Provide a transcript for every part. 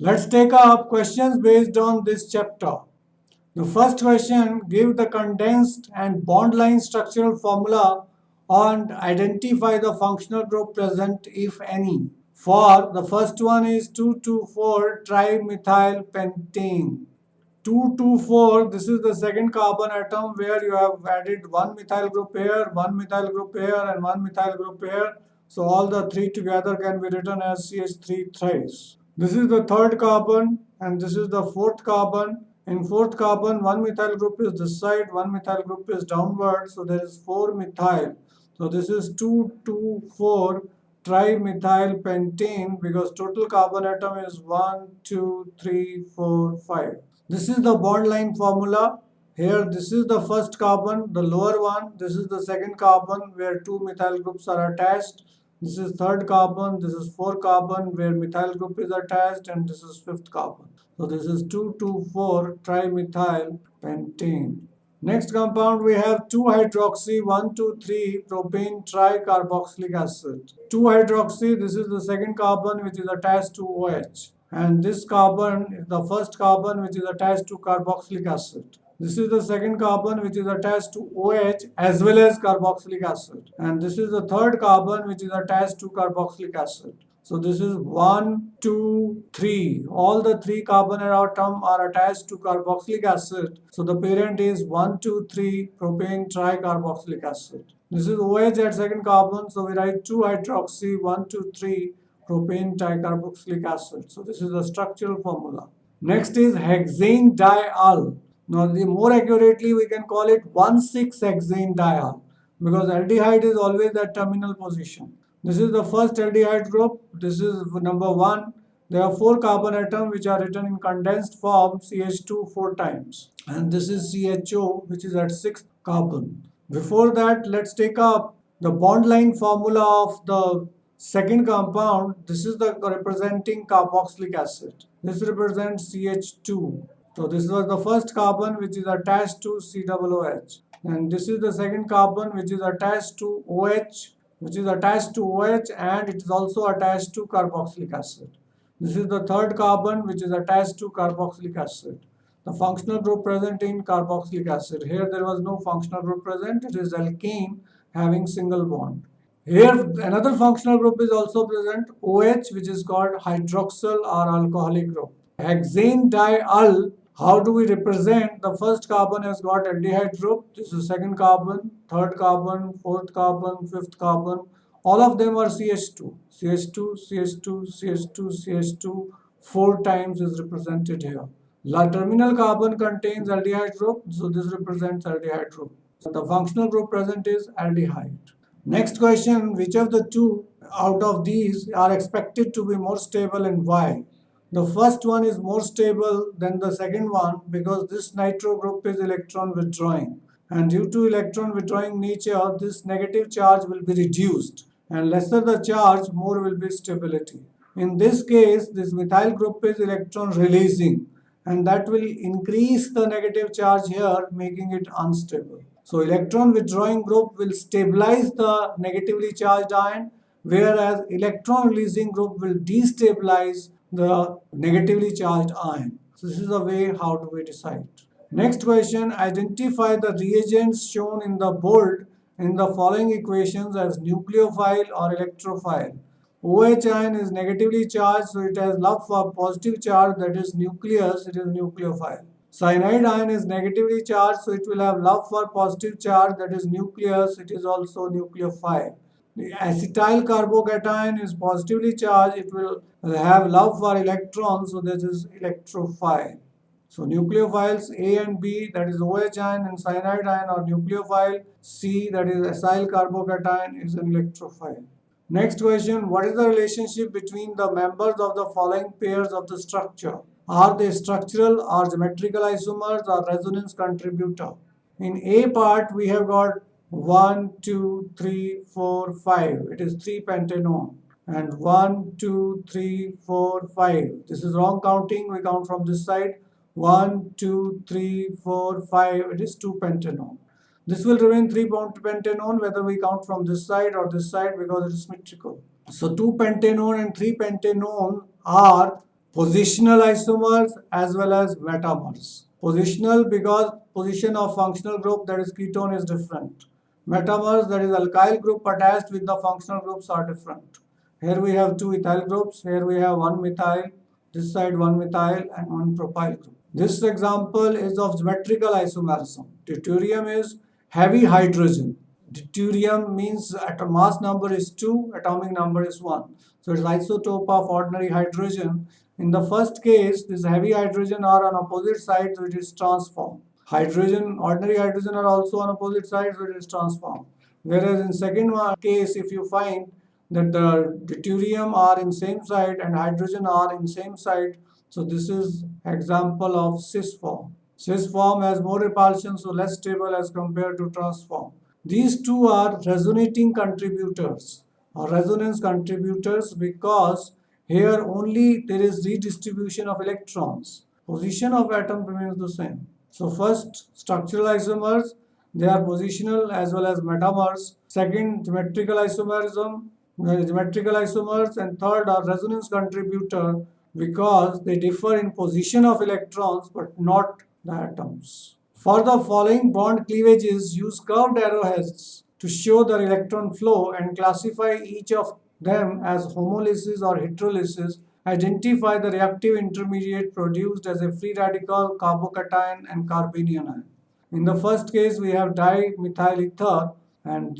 Let's take up questions based on this chapter. The first question, give the condensed and bond line structural formula and identify the functional group present if any. For the first one is 2,2,4 trimethyl pentane. 2,2,4, this is the second carbon atom where you have added one methyl group here, one methyl group here and one methyl group here. So all the three together can be written as CH3 thrice. This is the third carbon and this is the fourth carbon. In fourth carbon, one methyl group is this side, one methyl group is downward. So there is 4 methyl. So this is 2,2,4 trimethyl pentane because total carbon atom is 1, 2, 3, 4, 5. This is the bond line formula. Here, this is the first carbon, the lower one. This is the second carbon where two methyl groups are attached. This is third carbon. This is fourth carbon where methyl group is attached, and this is fifth carbon. So this is 2,2,4 trimethyl pentane. Next compound we have 2-hydroxy 1,2,3 propane tricarboxylic acid. 2-hydroxy, this is the second carbon which is attached to OH. And this carbon is the first carbon which is attached to carboxylic acid. This is the second carbon which is attached to OH as well as carboxylic acid. And this is the third carbon which is attached to carboxylic acid. So this is 1, 2, 3. All the three carbon atom are attached to carboxylic acid. So the parent is 1, 2, 3 propane tricarboxylic acid. This is OH at second carbon. So we write 2-hydroxy 1, 2, 3 propane tricarboxylic acid. So this is the structural formula. Next is hexane diol. Now the more accurately we can call it 1,6-hexane diol because aldehyde is always at terminal position. This is the first aldehyde group. This is number 1. There are 4 carbon atoms which are written in condensed form CH2 4 times. And this is CHO which is at 6th carbon. Before that, let's take up the bond line formula of the second compound. This is the representing carboxylic acid. This represents CH2. So this was the first carbon which is attached to COOH. And this is the second carbon which is attached to OH, and it is also attached to carboxylic acid. This is the third carbon which is attached to carboxylic acid. The functional group present in carboxylic acid. Here there was no functional group present. It is alkane having single bond. Here another functional group is also present, OH, which is called hydroxyl or alcoholic group. Hexane diol. How do we represent? The first carbon has got aldehyde group. This is second carbon, third carbon, fourth carbon, fifth carbon. All of them are CH2. CH2, CH2, CH2, CH2. 4 times is represented here. The terminal carbon contains aldehyde group. So this represents aldehyde group. So the functional group present is aldehyde. Next question, which of the two out of these are expected to be more stable and why? The first one is more stable than the second one because this nitro group is electron withdrawing. And due to electron withdrawing nature, this negative charge will be reduced. And lesser the charge, more will be stability. In this case, this methyl group is electron releasing. And that will increase the negative charge here, making it unstable. So electron withdrawing group will stabilize the negatively charged ion, whereas electron releasing group will destabilize the negatively charged ion. So this is the way how do we decide. Next question, identify the reagents shown in the bold in the following equations as nucleophile or electrophile. OH ion is negatively charged, so it has love for positive charge, that is nucleus, it is nucleophile. Cyanide ion is negatively charged, so it will have love for positive charge, that is nucleus, it is also nucleophile. The acetyl carbocation is positively charged, it will have love for electrons, so this is electrophile. So nucleophiles A and B, that is OH ion and cyanide ion, are nucleophile. C, that is acyl carbocation, is an electrophile. Next question, what is the relationship between the members of the following pairs of the structure? Are they structural or geometrical isomers or resonance contributor? In A part, we have got 1, 2, 3, 4, 5. It is 3-pentanone. And 1, 2, 3, 4, 5. This is wrong counting. We count from this side. 1, 2, 3, 4, 5. It is 2-pentanone. This will remain 3-pentanone whether we count from this side or this side because it is symmetrical. So 2-pentanone and 3-pentanone are positional isomers as well as metamers. Positional because position of functional group, that is ketone, is different. Metamers, that is alkyl group attached with the functional groups, are different. Here we have two ethyl groups, here we have one methyl, this side one methyl and one propyl group. This example is of geometrical isomerism. Deuterium is heavy hydrogen. Deuterium means atom mass number is 2, atomic number is 1. So it's isotope of ordinary hydrogen. In the first case, this heavy hydrogen are on opposite sides, so it is transformed. Ordinary hydrogen are also on opposite sides, so it is transformed. Whereas in second case, if you find that the deuterium are in same side and hydrogen are in same side, so this is example of cis form. Cis form has more repulsion, so less stable as compared to transform. These two are resonating contributors or resonance contributors because here only there is redistribution of electrons. Position of atom remains the same. So first, structural isomers, they are positional as well as metamers. Second, geometrical isomers, and third are resonance contributor because they differ in position of electrons but not the atoms. For the following bond cleavages, use curved arrowheads to show the electron flow and classify each of them as homolysis or heterolysis. Identify the reactive intermediate produced as a free radical, carbocation and carbanion ion. In the first case, we have dimethyl ether and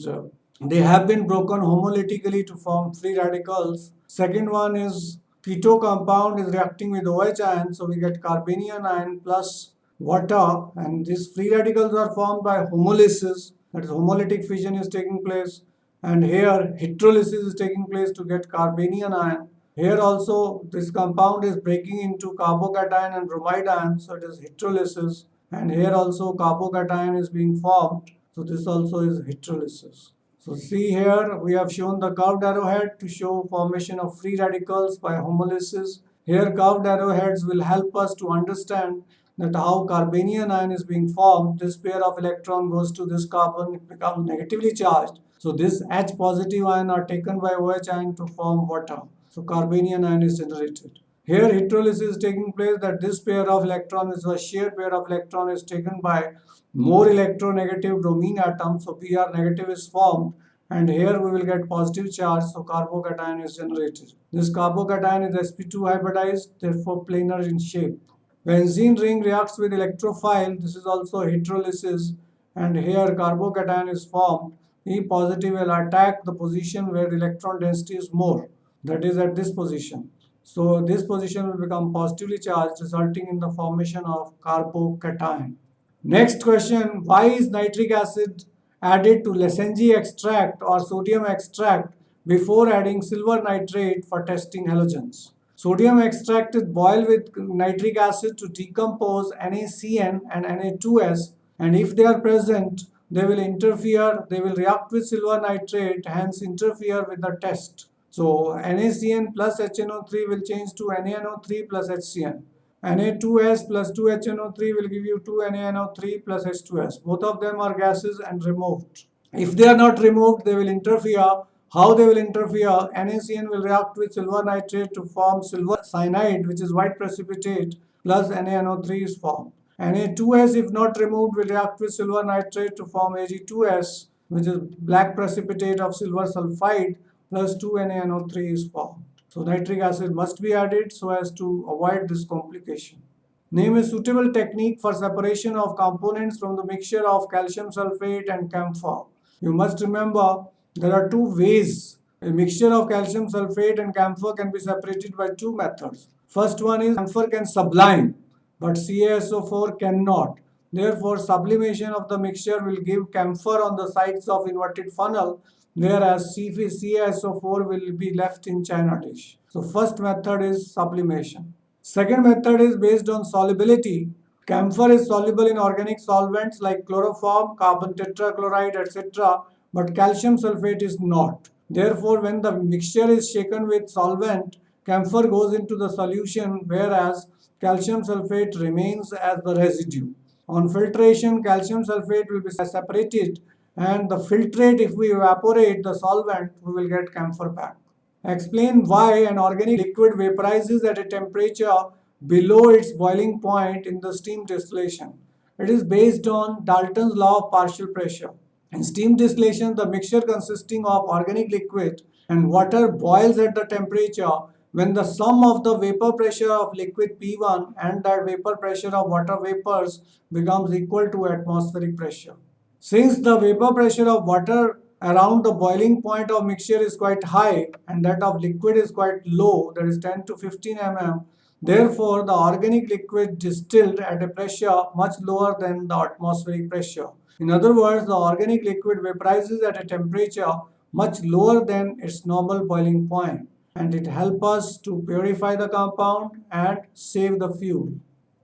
they have been broken homolytically to form free radicals. Second one is keto compound is reacting with OH ion, so we get carbanion ion plus water, and these free radicals are formed by homolysis, that is homolytic fission is taking place, and here heterolysis is taking place to get carbanion ion. Here also this compound is breaking into carbocation and bromide ion, so it is heterolysis, and here also carbocation is being formed, so this also is heterolysis. So see here we have shown the curved arrowhead to show formation of free radicals by homolysis. Here curved arrowheads will help us to understand that how carbanion ion is being formed. This pair of electron goes to this carbon, it becomes negatively charged. So this H positive ion are taken by OH ion to form water. So carbanion ion is generated. Here heterolysis is taking place, that this pair of electron is a shared pair of electron is taken by more electronegative bromine atoms, so Br negative is formed, and here we will get positive charge, so carbocation is generated. This carbocation is sp2 hybridized, therefore planar in shape. Benzene ring reacts with electrophile, this is also heterolysis, and here carbocation is formed. E positive will attack the position where the electron density is more, that is at this position. So this position will become positively charged, resulting in the formation of carbocation. Next question, why is nitric acid added to Leysingy extract or sodium extract before adding silver nitrate for testing halogens? Sodium extract is boiled with nitric acid to decompose NaCN and Na2S, and if they are present, they will react with silver nitrate, hence interfere with the test. So NaCN plus HNO3 will change to NaNO3 plus HCN. Na2S plus 2HNO3 will give you 2NaNO3 plus H2S. Both of them are gases and removed. If they are not removed, they will interfere. How they will interfere? NaCN will react with silver nitrate to form silver cyanide, which is white precipitate, plus NaNO3 is formed. Na2S, if not removed, will react with silver nitrate to form Ag2S, which is black precipitate of silver sulfide, plus 2NaNO3 is formed. So nitric acid must be added so as to avoid this complication. Name a suitable technique for separation of components from the mixture of calcium sulfate and camphor. You must remember there are two ways. A mixture of calcium sulfate and camphor can be separated by two methods. First one is camphor can sublime, but CaSO4 cannot. Therefore, sublimation of the mixture will give camphor on the sides of inverted funnel, whereas CaSO4 will be left in china dish. So first method is sublimation. Second method is based on solubility. Camphor is soluble in organic solvents like chloroform, carbon tetrachloride, etc. But calcium sulfate is not. Therefore, when the mixture is shaken with solvent, camphor goes into the solution, whereas calcium sulfate remains as the residue. On filtration, calcium sulfate will be separated, and the filtrate, if we evaporate the solvent, we will get camphor back. Explain why an organic liquid vaporizes at a temperature below its boiling point in the steam distillation. It is based on Dalton's law of partial pressure. In steam distillation, the mixture consisting of organic liquid and water boils at the temperature when the sum of the vapor pressure of liquid P1 and that vapor pressure of water vapors becomes equal to atmospheric pressure. Since the vapor pressure of water around the boiling point of mixture is quite high and that of liquid is quite low, that is 10 to 15 mm, therefore the organic liquid distilled at a pressure much lower than the atmospheric pressure. In other words, the organic liquid vaporizes at a temperature much lower than its normal boiling point, and it helps us to purify the compound and save the fuel.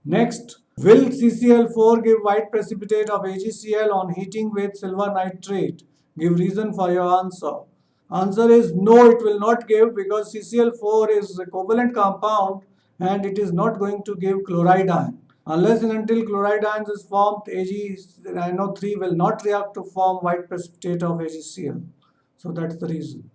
Next, will CCl4 give white precipitate of AgCl on heating with silver nitrate? Give reason for your answer. Answer is no, it will not give, because CCl4 is a covalent compound and it is not going to give chloride ion. Unless and until chloride ions is formed, AgNO3 will not react to form white precipitate of AgCl. So that's the reason.